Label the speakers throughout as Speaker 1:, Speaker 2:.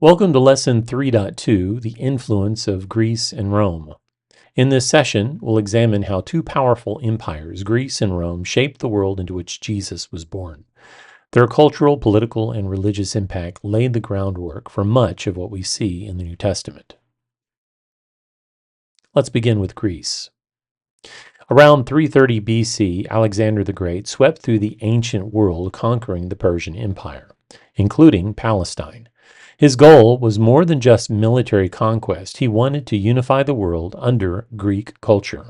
Speaker 1: Welcome to Lesson 3.2, The Influence of Greece and Rome. In this session, we'll examine how two powerful empires, Greece and Rome, shaped the world into which Jesus was born. Their cultural, political, and religious impact laid the groundwork for much of what we see in the New Testament. Let's begin with Greece. Around 330 BC, Alexander the Great swept through the ancient world, conquering the Persian Empire, including Palestine. His goal was more than just military conquest. He wanted to unify the world under Greek culture.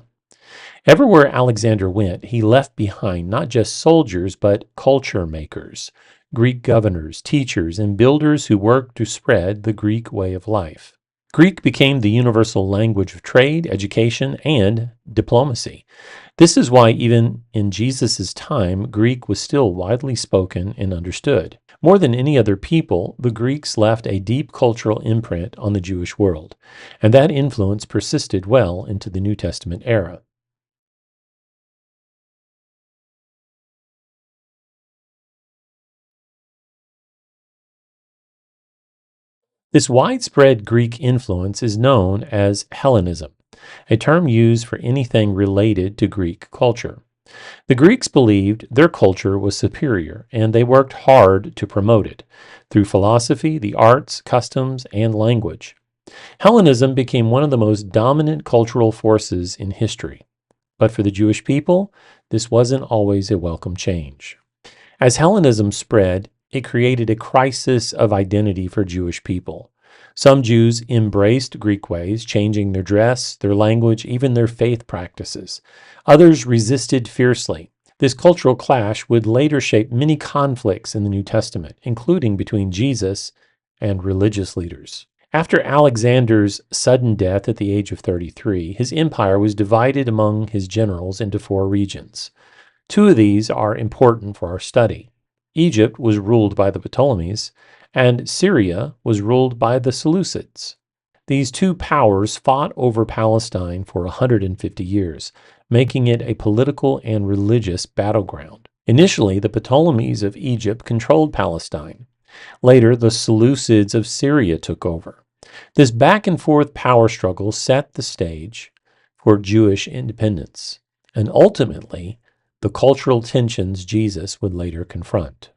Speaker 1: Everywhere Alexander went, he left behind not just soldiers, but culture makers, Greek governors, teachers, and builders who worked to spread the Greek way of life. Greek became the universal language of trade, education, and diplomacy. This is why even in Jesus' time, Greek was still widely spoken and understood. More than any other people, the Greeks left a deep cultural imprint on the Jewish world, and that influence persisted well into the New Testament era. This widespread Greek influence is known as Hellenism, a term used for anything related to Greek culture. The Greeks believed their culture was superior, and they worked hard to promote it through philosophy, the arts, customs, and language. Hellenism became one of the most dominant cultural forces in history. But for the Jewish people, this wasn't always a welcome change. As Hellenism spread, it created a crisis of identity for Jewish people. Some Jews embraced Greek ways, changing their dress, their language, even their faith practices. Others resisted fiercely. This cultural clash would later shape many conflicts in the New Testament, including between Jesus and religious leaders. After Alexander's sudden death at the age of 33, his empire was divided among his generals into four regions. Two of these are important for our study. Egypt was ruled by the Ptolemies, and Syria was ruled by the Seleucids. These two powers fought over Palestine for 150 years, making it a political and religious battleground. Initially, the Ptolemies of Egypt controlled Palestine. Later, the Seleucids of Syria took over. This back-and-forth power struggle set the stage for Jewish independence, and ultimately, the cultural tensions Jesus would later confront.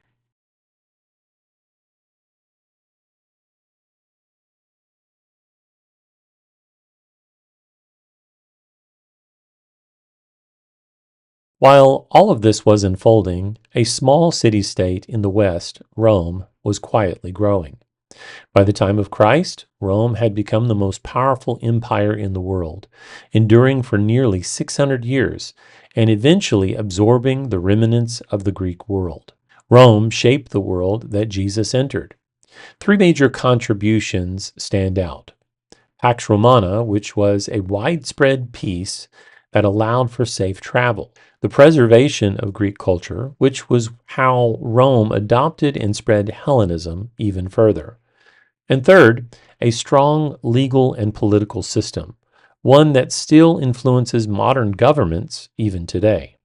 Speaker 1: While all of this was unfolding, a small city-state in the west, Rome, was quietly growing. By the time of Christ, Rome had become the most powerful empire in the world, enduring for nearly 600 years and eventually absorbing the remnants of the Greek world. Rome shaped the world that Jesus entered. Three major contributions stand out. Pax Romana, which was a widespread peace that allowed for safe travel. The preservation of Greek culture, which was how Rome adopted and spread Hellenism even further. And third, a strong legal and political system, one that still influences modern governments even today.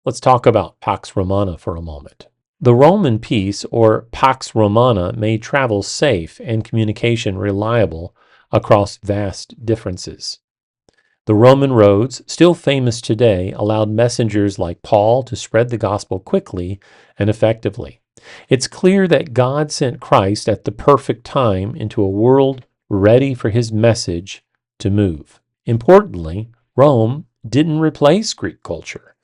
Speaker 1: Let's talk about Pax Romana for a moment. The Roman peace, or Pax Romana, made travel safe and communication reliable across vast differences. The Roman roads, still famous today, allowed messengers like Paul to spread the gospel quickly and effectively. It's clear that God sent Christ at the perfect time into a world ready for his message to move. Importantly, Rome didn't replace Greek culture.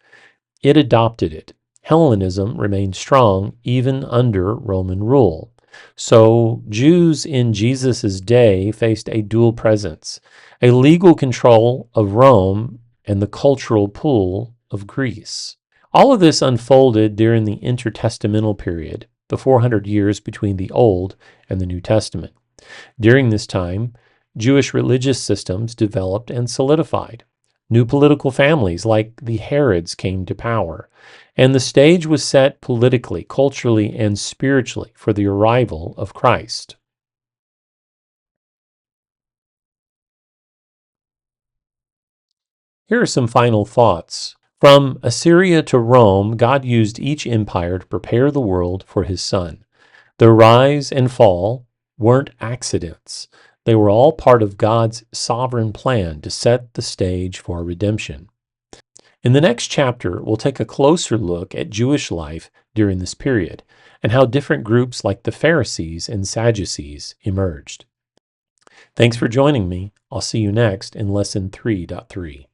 Speaker 1: It adopted it. Hellenism remained strong even under Roman rule. So Jews in Jesus' day faced a dual presence, a legal control of Rome and the cultural pull of Greece. All of this unfolded during the intertestamental period, the 400 years between the Old and the New Testament. During this time, Jewish religious systems developed and solidified. New political families like the Herods came to power, and the stage was set politically, culturally, and spiritually for the arrival of Christ. Here are some final thoughts. From Assyria to Rome, God used each empire to prepare the world for his Son. Their rise and fall weren't accidents. They were all part of God's sovereign plan to set the stage for redemption. In the next chapter, we'll take a closer look at Jewish life during this period and how different groups like the Pharisees and Sadducees emerged. Thanks for joining me. I'll see you next in Lesson 3.3.